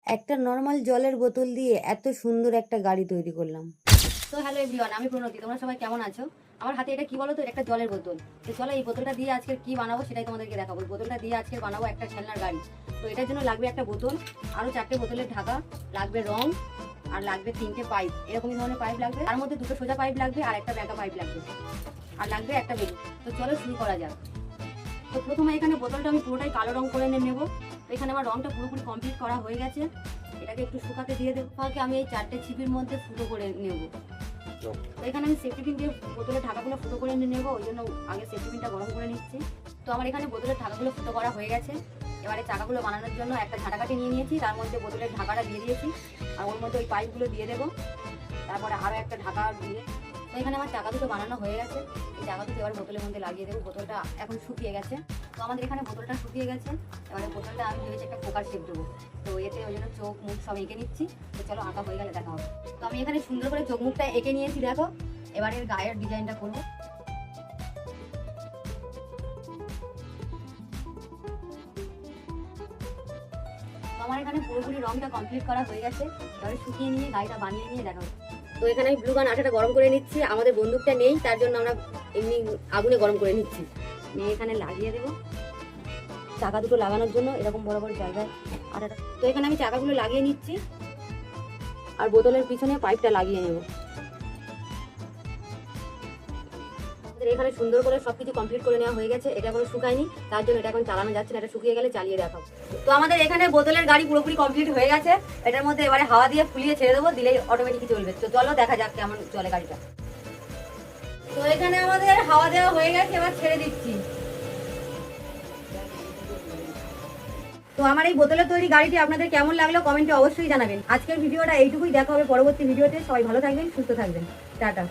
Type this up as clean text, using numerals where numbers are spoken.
একটা নর্মাল জলের বোতল দিয়ে এত সুন্দর একটা গাড়ি তৈরি করলাম। তো হ্যালো এভরিওয়ান, আমি প্রণতি। তোমরা সবাই কেমন আছো? আমার হাতে এটা কি বলো তো, একটা জলের বোতল। তো চলো এই বোতলটা দিয়ে আজকে কি বানাবো সেটাই তোমাদেরকে দেখাবো। এই বোতলটা দিয়ে আজকে বানাবো একটা খেলনার গাড়ি। তো এটার জন্য লাগবে একটা বোতল, আরো 4টে বোতলের ঢাকা, লাগবে রং, আর লাগবে 3টে পাইপ। এরকমই ধরনের পাইপ লাগবে, তার মধ্যে 2টো সোজা পাইপ লাগবে আর একটা ব্যাকা পাইপ লাগবে, আর লাগবে একটা বেলুন। তো চলো শুরু করা যাক। তো প্রথমে এখানে বোতলটা আমি পুরোটাই কালো রং করে নেব। তো এখানে আমার রংটা পুরোপুরি কমপ্লিট করা হয়ে গেছে। এটাকে একটু শুকাতে দিয়ে দেবো। ফাঁকে আমি এই 4টে ছিপির মধ্যে ফুটো করে নেব। তো এখানে আমি সেফটি পিন দিয়ে বোতলের ঢাকাগুলো ফুটো করে নেবো, ওই জন্য আগে সেফটি পিনটা গরম করে নিচ্ছি। তো আমার এখানে বোতলের ঢাকাগুলো ফুটো করা হয়ে গেছে। এবারে চাকাগুলো বানানোর জন্য একটা ঝাঁটাকাঠি নিয়ে নিয়েছি, তার মধ্যে বোতলের ঢাকাটা দিয়ে দিয়েছি, আর ওর মধ্যে ওই পাইপগুলো দিয়ে দেবো। তারপরে আরও একটা ঢাকা দিয়ে। তো এখানে আমার চাকা দুটো বানানো হয়ে গেছে। এই চাকা দুটো এবার বোতলের মধ্যে লাগিয়ে দেবো। বোতলটা এখন শুকিয়ে গেছে। তো আমাদের এখানে বোতলটা শুকিয়ে গেছে। এবারে বোতলটা আমি ভেবেছি একটা পোকার শেপ দেবো। তো এতে ওই জন্য চোখ মুখ সব এঁকে নিচ্ছি। তো চলো আঁকা হয়ে গেলে দেখা হবে। তো আমি এখানে সুন্দর করে চোখ মুখটা এঁকে নিয়েছি, দেখো। এবারে এর গায়ের ডিজাইনটা করবো। তো আমার এখানে পুরোপুরি রংটা কমপ্লিট করা হয়ে গেছে। এবারে শুকিয়ে নিয়ে গাড়িটা বানিয়ে নিয়ে দেখা হবে। তো এখানে আমি ব্লু গান আঠাটা গরম করে নিচ্ছি। আমাদের বন্দুকটা নেই, তার জন্য আমরা এমনি আগুনে গরম করে নিচ্ছি। নিয়ে এখানে লাগিয়ে দেবো চাকা দুটো লাগানোর জন্য এরকম বড় বড় জায়গায় আঠাটা। তো এখানে আমি চাকাগুলো লাগিয়ে নিচ্ছি, আর বোতলের পিছনে পাইপটা লাগিয়ে নেব। এখানে সুন্দর করে সবকিছু কমপ্লিট করে নেওয়া হয়ে গেছে। এটা এখনো শুকায়নি, তার জন্য এটা এখন চালানো যাচ্ছে না। এটা শুকিয়ে গেলে চালিয়ে দেখাবো। তো আমাদের এখানে বোতলের গাড়ি পুরোপুরি কমপ্লিট হয়ে গেছে। এটার মধ্যে এবারে হাওয়া দিয়ে ফুলিয়ে ছেড়ে দেবো, দিলেই অটোমেটিকই চলবে। তো চলো দেখা যাক কেমন চলে গাড়িটা। তো এখানে আমাদের হাওয়া দেওয়া হয়ে গেছে, এবার ছেড়ে দিচ্ছি। তো আমার এই বোতলের তৈরি গাড়িটি আপনাদের কেমন লাগলো কমেন্টে অবশ্যই জানাবেন। আজকের ভিডিওটা এইটুকুই, দেখা হবে পরবর্তী ভিডিওতে। সবাই ভালো থাকবেন, সুস্থ থাকবেন। টাটা।